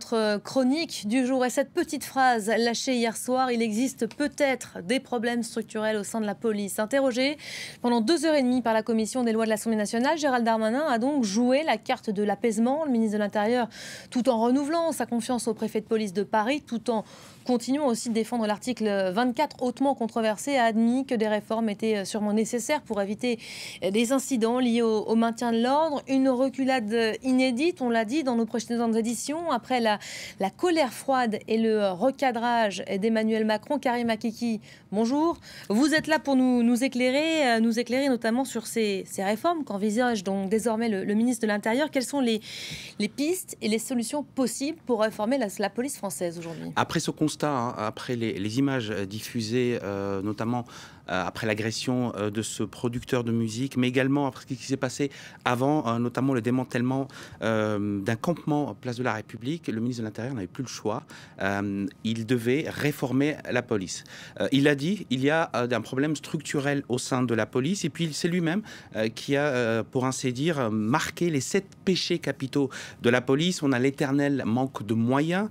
Notre chronique du jour est cette petite phrase lâchée hier soir: il existe peut-être des problèmes structurels au sein de la police. Interrogé pendant 2 heures et demie par la commission des lois de l'Assemblée nationale, Gérald Darmanin a donc joué la carte de l'apaisement. Le ministre de l'Intérieur, tout en renouvelant sa confiance au préfet de police de Paris, tout en continuant aussi de défendre l'article 24 hautement controversé, a admis que des réformes étaient sûrement nécessaires pour éviter des incidents liés au maintien de l'ordre. Une reculade inédite, on l'a dit dans nos précédentes éditions, après la colère froide et le recadrage d'Emmanuel Macron. Karim Akiki, bonjour. Vous êtes là pour nous éclairer notamment sur ces réformes qu'envisage donc désormais le ministre de l'Intérieur. Quelles sont les pistes et les solutions possibles pour réformer la police française aujourd'hui? Après ce constat, après les images diffusées, notamment après l'agression de ce producteur de musique, mais également après ce qui s'est passé avant, notamment le démantèlement d'un campement place de la République, le ministre de l'Intérieur n'avait plus le choix. Il devait réformer la police. Il a dit il y a un problème structurel au sein de la police, et puis c'est lui-même qui a, pour ainsi dire, marqué les 7 péchés capitaux de la police. On a l'éternel manque de moyens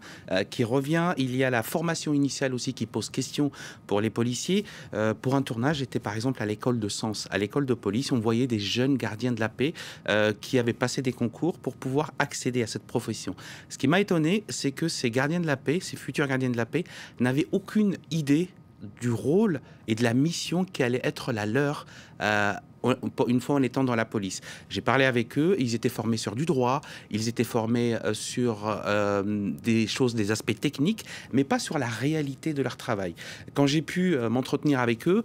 qui revient. Il y a la formation initiale aussi qui pose question pour les policiers. Pour un tournage, j'étais par exemple à l'école de Sens, à l'école de police. On voyait des jeunes gardiens de la paix qui avaient passé des concours pour pouvoir accéder à cette profession. Ce qui m'a étonné, c'est que ces gardiens de la paix, ces futurs gardiens de la paix, n'avaient aucune idée du rôle et de la mission qui allait être la leur une fois en étant dans la police. J'ai parlé avec eux, ils étaient formés sur du droit, ils étaient formés sur des choses, des aspects techniques, mais pas sur la réalité de leur travail. Quand j'ai pu m'entretenir avec eux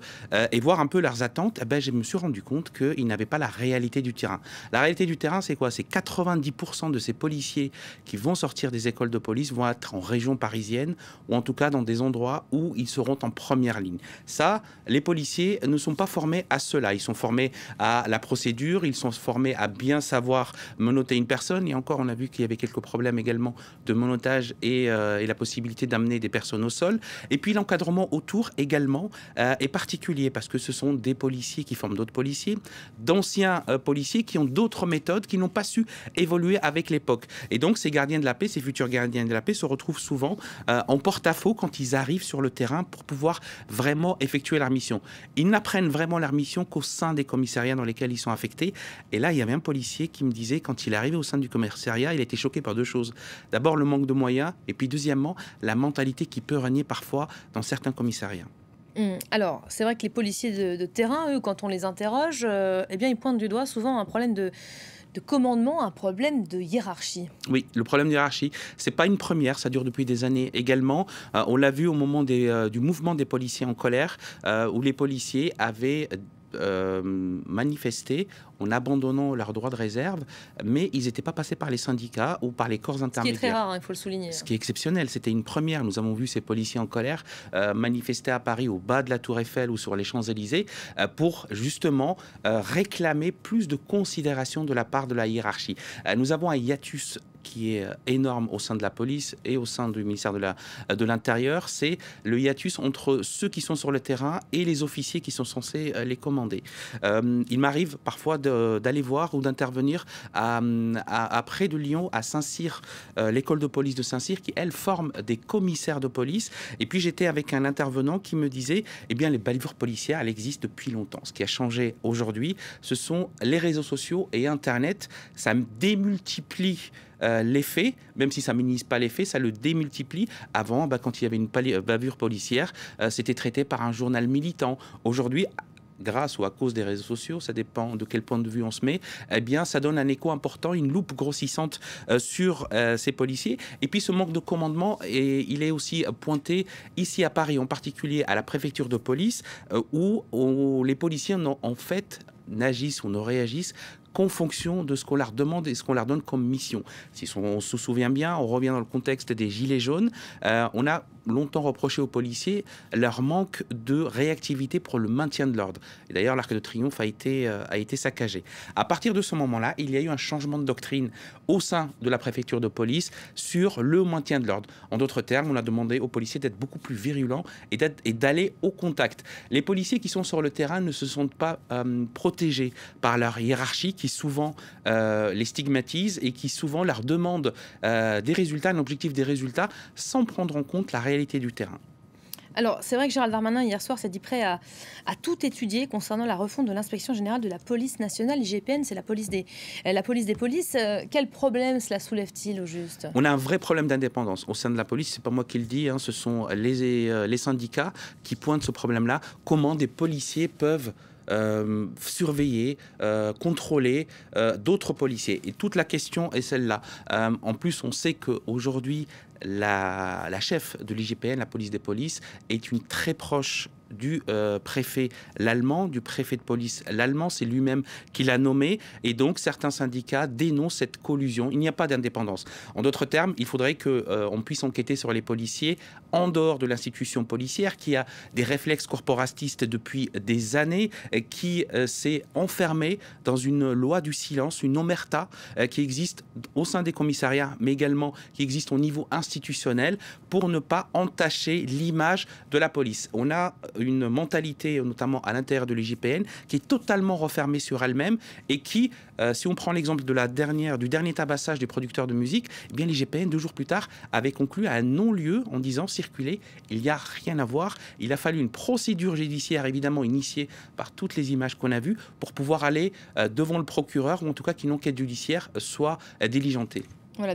et voir un peu leurs attentes, je me suis rendu compte qu'ils n'avaient pas la réalité du terrain. La réalité du terrain, c'est quoi? C'est 90% de ces policiers qui vont sortir des écoles de police vont être en région parisienne, ou en tout cas dans des endroits où ils seront en première ligne. Ça, les policiers ne sont pas formés à cela. Ils sont formés à la procédure, ils sont formés à bien savoir menotter une personne. Et encore, on a vu qu'il y avait quelques problèmes également de menottage et la possibilité d'amener des personnes au sol. Et puis l'encadrement autour également est particulier parce que ce sont des policiers qui forment d'autres policiers, d'anciens policiers qui ont d'autres méthodes, qui n'ont pas su évoluer avec l'époque. Et donc ces gardiens de la paix, ces futurs gardiens de la paix se retrouvent souvent en porte-à-faux quand ils arrivent sur le terrain pour pouvoir vraiment effectuer leur mission. Ils n'apprennent vraiment leur mission qu'au sein des commissariats dans lesquels ils sont affectés. Et là, il y avait un policier qui me disait, quand il est arrivé au sein du commissariat, il était choqué par 2 choses. D'abord, le manque de moyens, et puis deuxièmement, la mentalité qui peut régner parfois dans certains commissariats. Alors, c'est vrai que les policiers de terrain, eux, quand on les interroge, ils pointent du doigt souvent un problème de commandement, un problème de hiérarchie. Oui, le problème de hiérarchie, c'est pas une première, ça dure depuis des années également. On l'a vu au moment du mouvement des policiers en colère, où les policiers avaient manifesté en abandonnant leur droit de réserve, mais ils n'étaient pas passés par les syndicats ou par les corps intermédiaires. Ce qui est très rare, il faut le souligner. Ce qui est exceptionnel, c'était une première. Nous avons vu ces policiers en colère manifester à Paris au bas de la Tour Eiffel ou sur les Champs-Élysées pour justement réclamer plus de considération de la part de la hiérarchie. Nous avons un hiatus qui est énorme au sein de la police et au sein du ministère de l'Intérieur, c'est le hiatus entre ceux qui sont sur le terrain et les officiers qui sont censés les commander. Il m'arrive parfois d'aller voir ou d'intervenir à près de Lyon, à Saint-Cyr, l'école de police de Saint-Cyr, qui, elle, forme des commissaires de police. Et puis, j'étais avec un intervenant qui me disait, eh bien, les bavures policières, elles existent depuis longtemps. Ce qui a changé aujourd'hui, ce sont les réseaux sociaux et Internet. Ça démultiplie les faits, même si ça ne minimise pas les faits, ça le démultiplie. Avant, quand il y avait une bavure policière, c'était traité par un journal militant. Aujourd'hui, grâce ou à cause des réseaux sociaux, ça dépend de quel point de vue on se met, eh bien, ça donne un écho important, une loupe grossissante sur ces policiers. Et puis, ce manque de commandement, il est aussi pointé ici à Paris, en particulier à la préfecture de police, où les policiers, en fait, n'agissent ou ne réagissent qu'en fonction de ce qu'on leur demande et ce qu'on leur donne comme mission. Si on se souvient bien, on revient dans le contexte des Gilets jaunes, on a longtemps reproché aux policiers leur manque de réactivité pour le maintien de l'ordre. Et d'ailleurs, l'Arc de Triomphe a été saccagé. À partir de ce moment-là, il y a eu un changement de doctrine au sein de la préfecture de police sur le maintien de l'ordre. En d'autres termes, on a demandé aux policiers d'être beaucoup plus virulents et d'aller au contact. Les policiers qui sont sur le terrain ne se sentent pas protégés par leur hiérarchie qui qui souvent les stigmatisent et qui souvent leur demandent des résultats, un objectif des résultats, sans prendre en compte la réalité du terrain. Alors, c'est vrai que Gérald Darmanin, hier soir, s'est dit prêt à tout étudier concernant la refonte de l'inspection générale de la police nationale. L'IGPN, c'est la police des polices. Quel problème cela soulève-t-il au juste? On a un vrai problème d'indépendance au sein de la police. C'est pas moi qui le dis, ce sont les syndicats qui pointent ce problème-là. Comment des policiers peuvent surveiller, contrôler d'autres policiers. Et toute la question est celle-là. En plus, on sait qu'aujourd'hui, la chef de l'IGPN, la police des polices, est une très proche du préfet l'allemand, du préfet de police l'allemand, c'est lui-même qui l'a nommé, et donc certains syndicats dénoncent cette collusion. Il n'y a pas d'indépendance. En d'autres termes, il faudrait qu'on puisse enquêter sur les policiers en dehors de l'institution policière qui a des réflexes corporatistes depuis des années, qui s'est enfermée dans une loi du silence, une omerta qui existe au sein des commissariats, mais également qui existe au niveau institutionnel pour ne pas entacher l'image de la police. On a une mentalité, notamment à l'intérieur de l'IGPN, qui est totalement refermée sur elle-même et qui, si on prend l'exemple du dernier tabassage des producteurs de musique, eh bien l'IGPN, 2 jours plus tard, avait conclu à un non-lieu en disant circuler, il n'y a rien à voir. Il a fallu une procédure judiciaire, évidemment initiée par toutes les images qu'on a vues, pour pouvoir aller devant le procureur, ou en tout cas qu'une enquête judiciaire soit diligentée. Voilà,